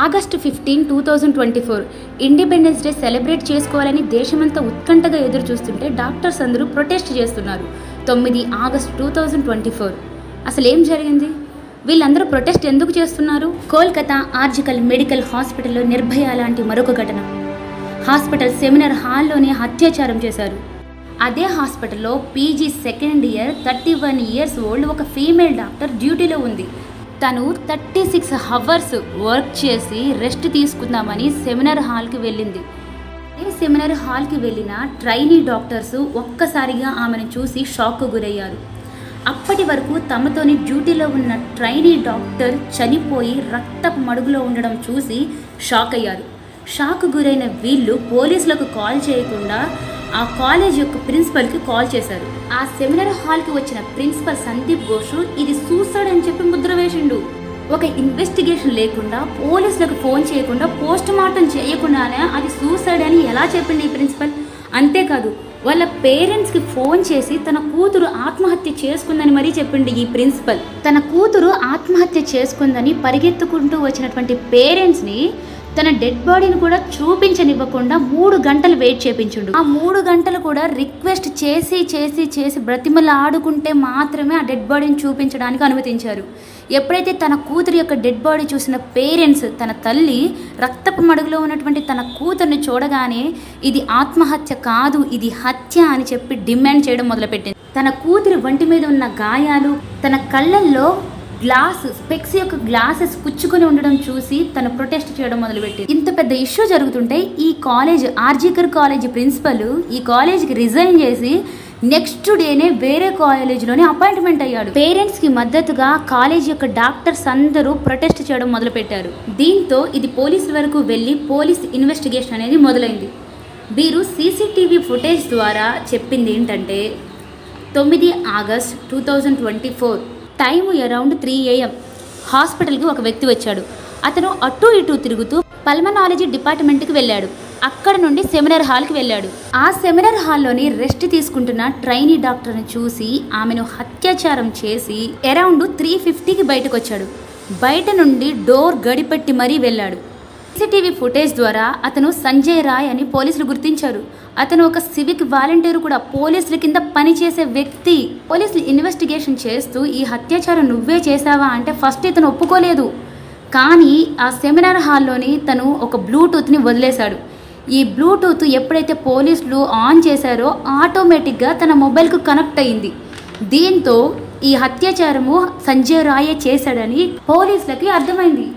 August 15, 2024 independence day celebrate చేసుకోవాలని దేశమంతా ఉత్కంఠగా ఎదురు చూస్తుంటే డాక్టర్స్ అందరూ ప్రొటెస్ట్ చేస్తున్నారు. 9 ఆగస్టు 2024 అసలు ఏం జరిగింది? వీళ్ళందరూ ప్రొటెస్ట్ ఎందుకు చేస్తున్నారు? కోల్కతా ఆర్జికల్ మెడికల్ హాస్పిటల్లో నిర్భయ లాంటి మరొక ఘటన. హాస్పిటల్ సెమినార్ హాల్లోనే అత్యాచారం చేశారు. అదే హాస్పిటల్లో PG second year 31 years old ఒక ఫీమేల్ డాక్టర్ డ్యూటీలో ఉంది. తను 36 hours వర్క్ చేసి రెస్ట్ తీసుకుందామని సెమినార్ హాల్కి వెళ్ళింది. ఈ సెమినార్ హాల్కి వెళ్ళిన ట్రైనీ డాక్టర్స్ ఒక్కసారిగా ఆమెను చూసి షాక్కు గురయ్యారు. అప్పటి వరకు తమతోని డ్యూటీలో ఉన్న ట్రైనీ డాక్టర్ చనిపోయి రక్తపు మడుగులో ఉండడం చూసి షాక్ అయ్యారు. షాక్ గురైన వీళ్ళు పోలీసులకు కాల్ చేయకుండా ఆ కాలేజ్ యొక్క ప్రిన్సిపల్కి కాల్ చేశారు. ఆ సెమినార్ హాల్కి వచ్చిన ప్రిన్సిపల్ సందీప్ ఘోష్ ఇది సూసైడ్ అని చెప్పి ముద్ర వేసిండు. ఒక ఇన్వెస్టిగేషన్ లేకుండా, పోలీసులకు ఫోన్ చేయకుండా, పోస్ట్ మార్టం చేయకుండానే అది సూసైడ్ అని ఎలా చెప్పింది ఈ ప్రిన్సిపల్? అంతేకాదు వాళ్ళ పేరెంట్స్కి ఫోన్ చేసి తన కూతురు ఆత్మహత్య చేసుకుందని మరీ చెప్పింది ఈ ప్రిన్సిపల్. తన కూతురు ఆత్మహత్య చేసుకుందని పరిగెత్తుకుంటూ వచ్చినటువంటి పేరెంట్స్ని తన డెడ్ బాడీని కూడా చూపించనివ్వకుండా 3 గంటలు వెయిట్ చేయించుండు. ఆ 3 గంటలు కూడా రిక్వెస్ట్ చేసి చేసి చేసి బ్రతిమలా ఆడుకుంటే మాత్రమే ఆ డెడ్ బాడీని చూపించడానికి అనుమతించారు. ఎప్పుడైతే తన కూతురు యొక్క డెడ్ బాడీ చూసిన పేరెంట్స్, తన తల్లి రక్తపు మడుగులో ఉన్నటువంటి తన కూతుర్ని చూడగానే ఇది ఆత్మహత్య కాదు, ఇది హత్య అని చెప్పి డిమాండ్ చేయడం మొదలుపెట్టింది. తన కూతురి వంటి మీద ఉన్న గాయాలు, తన కళ్ళల్లో స్పెక్స్ యొక్క గ్లాసెస్ పుచ్చుకొని ఉండడం చూసి తను ప్రొటెస్ట్ చేయడం మొదలుపెట్టింది. ఇంత పెద్ద ఇష్యూ జరుగుతుంటే ఈ కాలేజ్ ఆర్జికర్ కాలేజ్ ప్రిన్సిపల్ ఈ కాలేజ్కి రిజైన్ చేసి నెక్స్ట్ డేనే వేరే కాలేజ్లోనే అపాయింట్మెంట్ అయ్యాడు. పేరెంట్స్కి మద్దతుగా కాలేజ్ యొక్క డాక్టర్స్ అందరూ ప్రొటెస్ట్ చేయడం మొదలుపెట్టారు. దీంతో ఇది పోలీసుల వరకు వెళ్ళి పోలీస్ ఇన్వెస్టిగేషన్ అనేది మొదలైంది. వీరు సీసీటీవీ ఫుటేజ్ ద్వారా చెప్పింది ఏంటంటే 9 ఆగస్ట్ 2024 టైము అరౌండ్ 3 AM హాస్పిటల్కి ఒక వ్యక్తి వచ్చాడు. అతను అటు ఇటు తిరుగుతూ పల్మనాలజీ డిపార్ట్మెంట్కి వెళ్ళాడు. అక్కడ నుండి సెమినార్ హాల్కి వెళ్ళాడు. ఆ సెమినార్ హాల్లోని రెస్ట్ తీసుకుంటున్న ట్రైనీ డాక్టర్ని చూసి ఆమెను అత్యాచారం చేసి అరౌండ్ 3:50కి బయటకు వచ్చాడు. బయట నుండి డోర్ గడిపెట్టి మరీ వెళ్ళాడు. సీసీటీవీ ఫుటేజ్ ద్వారా అతను సంజయ్ రాయ్ అని పోలీసులు గుర్తించారు. అతను ఒక సివిక్ వాలంటీర్ కూడా, పోలీసుల కింద పనిచేసే వ్యక్తి. పోలీసులు ఇన్వెస్టిగేషన్ చేస్తూ ఈ అత్యాచారం నువ్వే చేసావా అంటే ఫస్ట్ ఇతను ఒప్పుకోలేదు. కానీ ఆ సెమినార్ హాల్లోని తను ఒక బ్లూటూత్ని వదిలేశాడు. ఈ బ్లూటూత్ ఎప్పుడైతే పోలీసులు ఆన్ చేశారో ఆటోమేటిక్గా తన మొబైల్కు కనెక్ట్ అయింది. దీంతో ఈ అత్యాచారము సంజయ్ రాయే చేశాడని పోలీసులకి అర్థమైంది.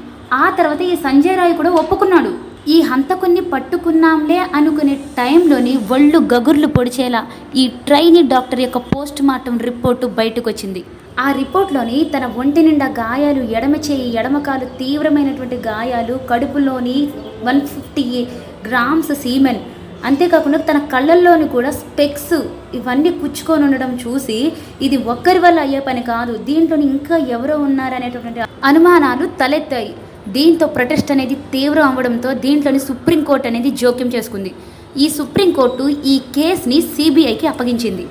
ఆ తర్వాత ఈ సంజయ్ రాయ్ కూడా ఒప్పుకున్నాడు. ఈ హంతకున్ని పట్టుకున్నాంలే అనుకునే టైంలోని ఒళ్ళు గగుర్లు పొడిచేలా ఈ ట్రైనీ డాక్టర్ యొక్క పోస్ట్ మార్టం రిపోర్టు బయటకు వచ్చింది. ఆ రిపోర్ట్లోని తన ఒంటి నిండా గాయాలు, ఎడమ చేయి, ఎడమకాలు తీవ్రమైనటువంటి గాయాలు, కడుపులోని 150 grams సీమెన్, అంతేకాకుండా తన కళ్ళల్లోని కూడా స్పెక్స్ ఇవన్నీ కుచ్చుకొని ఉండడం చూసి ఇది ఒక్కరి వల్ల అయ్యే పని కాదు, దీంట్లో ఇంకా ఎవరో ఉన్నారనేటువంటి అనుమానాలు తలెత్తాయి. దీంతో ప్రొటెస్ట్ అనేది తీవ్రం అవ్వడంతో దీంట్లోని సుప్రీంకోర్టు అనేది జోక్యం చేసుకుంది. ఈ సుప్రీంకోర్టు ఈ కేసుని సిబిఐకి అప్పగించింది.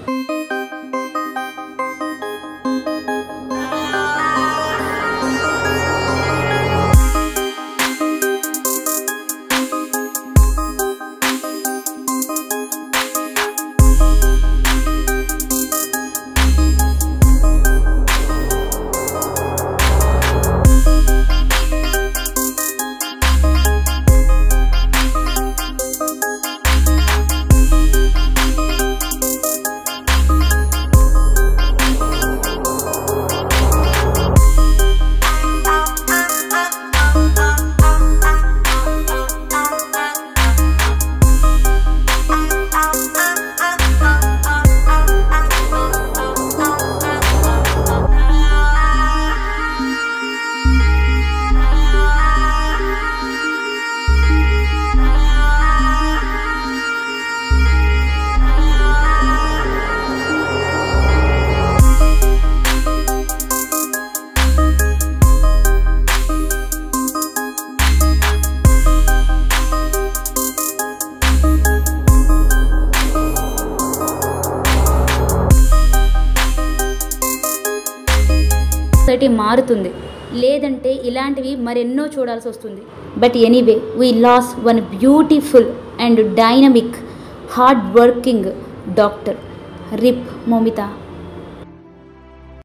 సొసైటీ మారుతుంది. లేదంటే ఇలాంటివి మరెన్నో చూడాల్సి వస్తుంది. But anyway, we lost one beautiful and dynamic hard working doctor. RIP Moumita.